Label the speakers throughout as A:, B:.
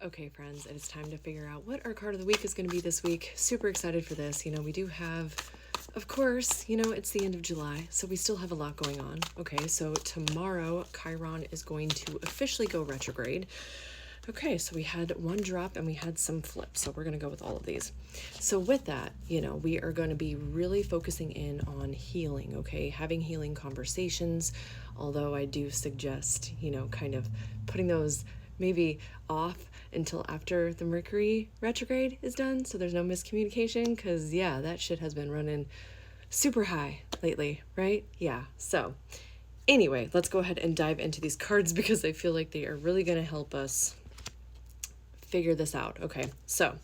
A: Okay, friends, it is time to figure out what our card of the week is going to be this week. Super excited for this. We do have, of course, it's the end of July, so we still have a lot going on. Okay, so tomorrow, Chiron is going to officially go retrograde. Okay, so we had one drop and we had some flips, so we're going to go with all of these. So with that, we are going to be really focusing in on healing, okay? Having healing conversations, although I do suggest, kind of putting those maybe off until after the Mercury retrograde is done, so there's no miscommunication, because, yeah, that shit has been running super high lately, right? Yeah, so anyway, let's go ahead and dive into these cards because I feel like they are really going to help us figure this out. Okay, so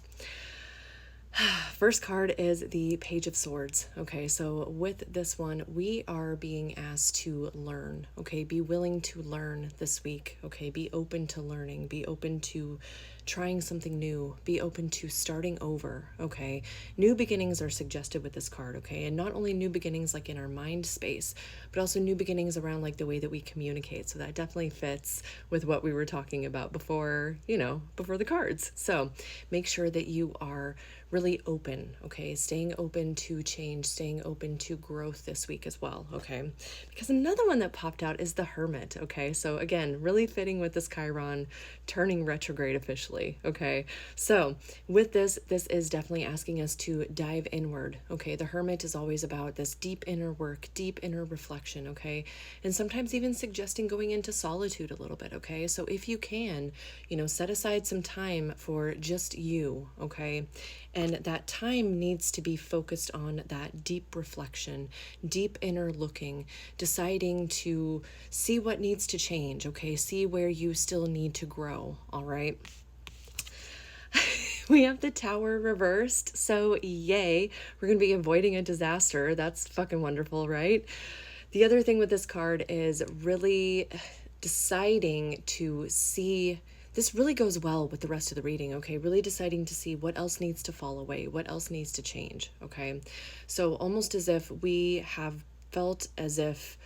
A: first card is the Page of Swords. Okay, so with this one, we are being asked to learn. Okay, be willing to learn this week. Okay, be open to learning, be open to trying something new, be open to starting over. Okay, new beginnings are suggested with this card. Okay, and not only new beginnings like in our mind space, but also new beginnings around like the way that we communicate. So that definitely fits with what we were talking about before, before the cards. So make sure that you are really open, okay? Staying open to change, staying open to growth this week as well, okay? Because another one that popped out is the Hermit, okay? So again, really fitting with this Chiron turning retrograde officially, okay? So with this is definitely asking us to dive inward, okay? The Hermit is always about this deep inner work, deep inner reflection, okay? And sometimes even suggesting going into solitude a little bit, okay? So if you can, set aside some time for just you, okay? And that time needs to be focused on that deep reflection, deep inner looking, deciding to see what needs to change, okay? See where you still need to grow, all right? We have the Tower reversed, so yay. We're going to be avoiding a disaster. That's fucking wonderful, right? The other thing with this card is really deciding to see. This really goes well with the rest of the reading, okay? Really deciding to see what else needs to fall away, what else needs to change, okay? So almost as if we have felt as if,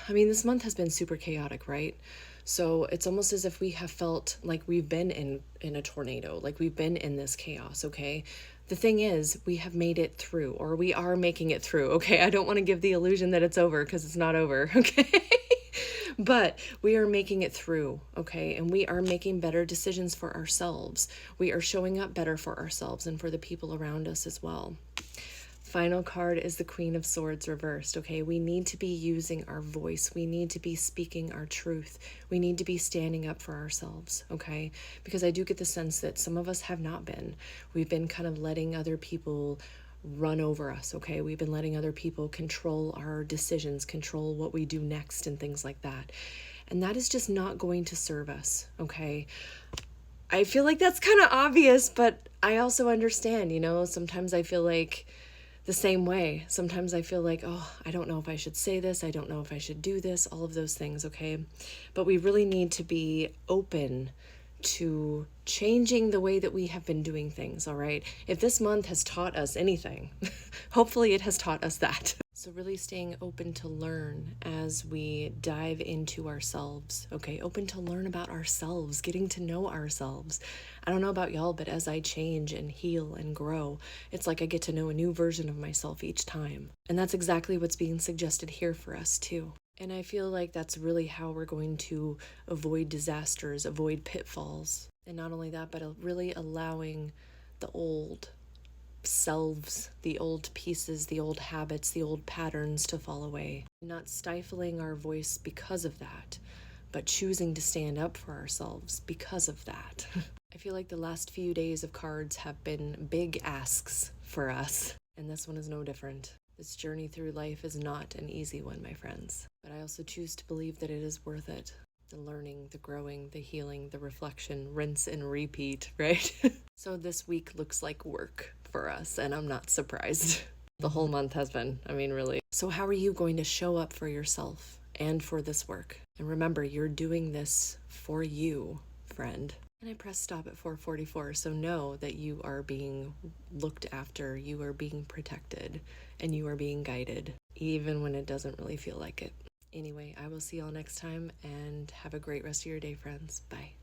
A: this month has been super chaotic, right? So it's almost as if we have felt like we've been in a tornado, like we've been in this chaos, okay? The thing is, we have made it through, or we are making it through, okay? I don't want to give the illusion that it's over because it's not over, okay? But we are making it through, okay? And we are making better decisions for ourselves. We are showing up better for ourselves and for the people around us as well. Final card is the Queen of Swords reversed, okay? We need to be using our voice. We need to be speaking our truth. We need to be standing up for ourselves, okay? Because I do get the sense that some of us have not been. We've been kind of letting other people run over us, okay? We've been letting other people control our decisions, control what we do next and things like that. And that is just not going to serve us, okay? I feel like that's kind of obvious, but I also understand, sometimes I feel like the same way. Sometimes I feel like, oh, I don't know if I should say this. I don't know if I should do this, all of those things, okay? But we really need to be open to changing the way that we have been doing things, all right? If this month has taught us anything, hopefully it has taught us that. So really staying open to learn as we dive into ourselves, okay? Open to learn about ourselves, getting to know ourselves. I don't know about y'all, but as I change and heal and grow, it's like I get to know a new version of myself each time. And that's exactly what's being suggested here for us too. And I feel like that's really how we're going to avoid disasters, avoid pitfalls. And not only that, but really allowing the old selves, the old pieces, the old habits, the old patterns to fall away. Not stifling our voice because of that, but choosing to stand up for ourselves because of that. I feel like the last few days of cards have been big asks for us, and this one is no different. This journey through life is not an easy one, my friends, but I also choose to believe that it is worth it. The learning, the growing, the healing, the reflection, rinse and repeat, right? So this week looks like work for us, and I'm not surprised. The whole month has been, really. So how are you going to show up for yourself and for this work? And remember, you're doing this for you, friend. And I pressed stop at 4:44, so know that you are being looked after, you are being protected, and you are being guided, even when it doesn't really feel like it. Anyway, I will see y'all next time, and have a great rest of your day, friends. Bye.